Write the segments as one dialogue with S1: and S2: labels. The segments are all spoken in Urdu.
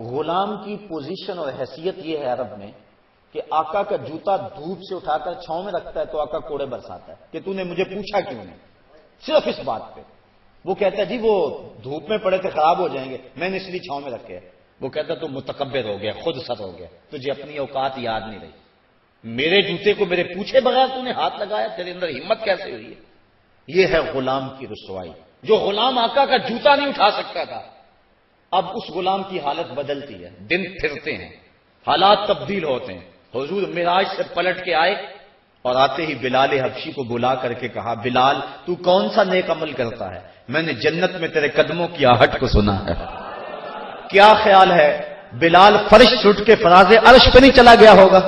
S1: غلام کی پوزیشن اور حیثیت یہ ہے عرب میں کہ آقا کا جوتا دھوپ سے اٹھا کر چھاؤں میں رکھتا ہے تو آقا کوڑے برساتا ہے کہ تو نے مجھے پوچھا کیوں نہیں، صرف اس بات پہ۔ وہ کہتا ہے جی وہ دھوپ میں پڑے تھے خراب ہو جائیں گے، میں نے اس لیے چھاؤں میں رکھے۔ وہ کہتا ہے تو متکبر ہو گیا، خود سر ہو گیا، تجھے اپنی اوقات یاد نہیں رہی، میرے جوتے کو میرے پوچھے بغیر تو نے ہاتھ لگایا، تیرے اندر ہمت کیسے ہوئی ہے؟ یہ ہے غلام کی رسوائی۔ جو غلام آقا کا جوتا نہیں اٹھا سکتا تھا، اب اس غلام کی حالت بدلتی ہے، دن پھرتے ہیں، حالات تبدیل ہوتے ہیں۔ حضور معراج سے پلٹ کے آئے اور آتے ہی بلال حبشی کو بلا کر کے کہا، بلال تو کون سا نیک عمل کرتا ہے؟ میں نے جنت میں تیرے قدموں کی آہٹ کو سنا ہے۔ کیا خیال ہے بلال فرش چھٹ کے فراز عرش پہ نہیں چلا گیا ہوگا؟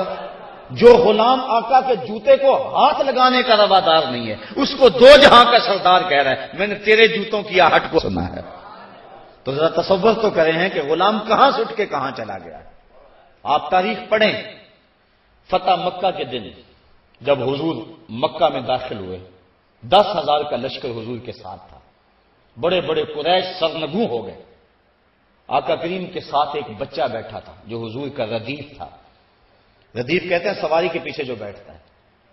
S1: جو غلام آقا کے جوتے کو ہاتھ لگانے کا روادار نہیں ہے، اس کو دو جہاں کا سردار کہہ رہا ہے میں نے تیرے جوتوں کی آہٹ کو سنا ہے۔ تو ذرا تصور تو کریں ہیں کہ غلام کہاں سے اٹھ کے کہاں چلا گیا۔ آپ تاریخ پڑھیں، فتح مکہ کے دن جب حضور مکہ میں داخل ہوئے، 10,000 کا لشکر حضور کے ساتھ تھا، بڑے بڑے قریش سرنگوں ہو گئے۔ آقا کریم کے ساتھ ایک بچہ بیٹھا تھا جو حضور کا ردیف تھا۔ ردیف کہتے ہیں سواری کے پیچھے جو بیٹھتا ہے،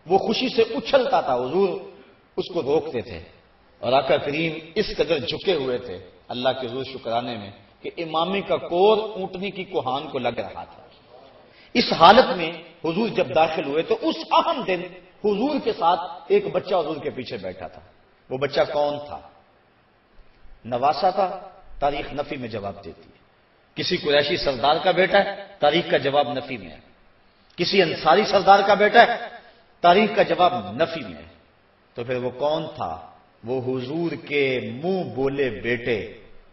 S1: وہ خوشی سے اچھلتا تھا، حضور اس کو روکتے تھے، اور آقا کریم اس قدر جھکے ہوئے تھے اللہ کے حضور شکرانے میں کہ امامی کا کور اونٹنی کی کوہان کو لگ رہا تھا۔ اس حالت میں حضور جب داخل ہوئے تو اس اہم دن حضور کے ساتھ ایک بچہ حضور کے پیچھے بیٹھا تھا۔ وہ بچہ کون تھا؟ نواسا تھا، تاریخ نفی میں جواب دیتی ہے۔ کسی قریشی سردار کا بیٹا ہے، تاریخ کا جواب نفی میں ہے۔ کسی انصاری سردار کا بیٹا ہے، تاریخ کا جواب نفی میں ہے۔ تو پھر وہ کون تھا؟ وہ حضور کے منہ بولے بیٹے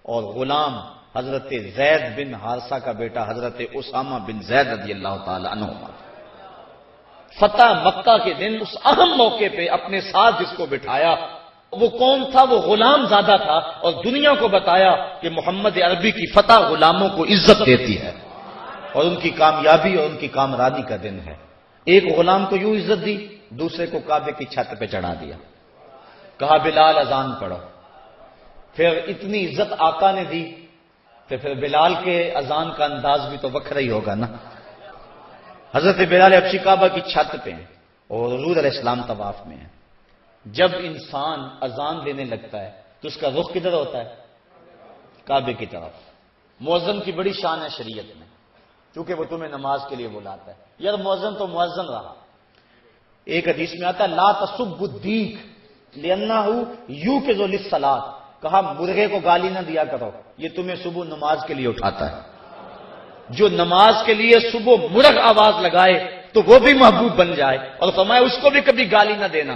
S1: اور غلام حضرت زید بن حارثہ کا بیٹا حضرت اسامہ بن زید رضی اللہ تعالی عنہما۔ فتح مکہ کے دن اس اہم موقع پہ اپنے ساتھ جس کو بٹھایا وہ کون تھا؟ وہ غلام زادہ تھا، اور دنیا کو بتایا کہ محمد عربی کی فتح غلاموں کو عزت دیتی ہے اور ان کی کامیابی اور ان کی کامرانی کا دن ہے۔ ایک غلام کو یوں عزت دی، دوسرے کو کعبے کی چھت پہ چڑھا دیا، کہا بلال اذان پڑھو۔ پھر اتنی عزت آقا نے دی تو پھر بلال کے اذان کا انداز بھی تو وکھرا ہی ہوگا نا۔ حضرت بلال حبشی کعبہ کی چھت پہ ہیں اور حضور علیہ السلام طواف میں ہیں۔ جب انسان اذان دینے لگتا ہے تو اس کا رخ کدھر ہوتا ہے؟ کعبے کی طرف۔ مؤذن کی بڑی شان ہے شریعت میں، کیونکہ وہ تمہیں نماز کے لیے بلاتا ہے۔ یار مؤذن تو مؤذن رہا۔ ایک حدیث میں آتا ہے لا تسبوا الدیک لأنہ یوقظ للصلاۃ، کہا مرغے کو گالی نہ دیا کرو، یہ تمہیں صبح نماز کے لیے اٹھاتا ہے۔ جو نماز کے لیے صبح مرغ آواز لگائے تو وہ بھی محبوب بن جائے، اور فرمایا اس کو بھی کبھی گالی نہ دینا،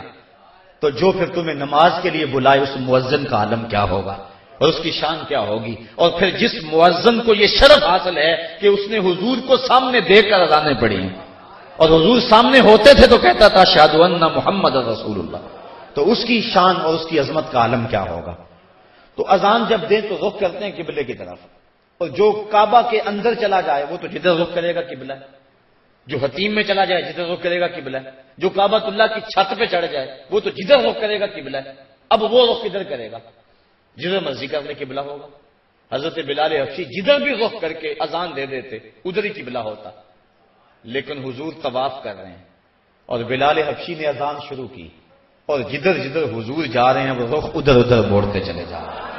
S1: تو جو پھر تمہیں نماز کے لیے بلائے اس مؤذن کا عالم کیا ہوگا اور اس کی شان کیا ہوگی۔ اور پھر جس مؤذن کو یہ شرف حاصل ہے کہ اس نے حضور کو سامنے دیکھ کر اذانیں پڑھی ہیں، اور حضور سامنے ہوتے تھے تو کہتا تھا اشہد ان محمد رسول اللہ، تو اس کی شان اور اس کی عظمت کا عالم کیا ہوگا۔ تو اذان جب دیں تو رخ کرتے ہیں قبلے کی طرف، اور جو کعبہ کے اندر چلا جائے وہ تو جدھر رخ کرے گا قبلہ ہے، جو حتیم میں چلا جائے جدھر رخ کرے گا قبلہ ہے، جو کعبۃ اللہ کی چھت پہ چڑھ جائے وہ تو جدھر رخ کرے گا قبلہ ہے۔ اب وہ رخ کدھر کرے گا؟ جدھر مرضی کا اپنے قبلہ ہوگا۔ حضرت بلال حبشی جدھر بھی رخ کر کے اذان دے دیتے ادھر ہی قبلہ ہوتا، لیکن حضور طواف کر رہے ہیں اور بلال حبشی نے اذان شروع کی، اور جدھر جدھر حضور جا رہے ہیں وہ رخ ادھر ادھر موڑتے چلے جا رہے ہیں۔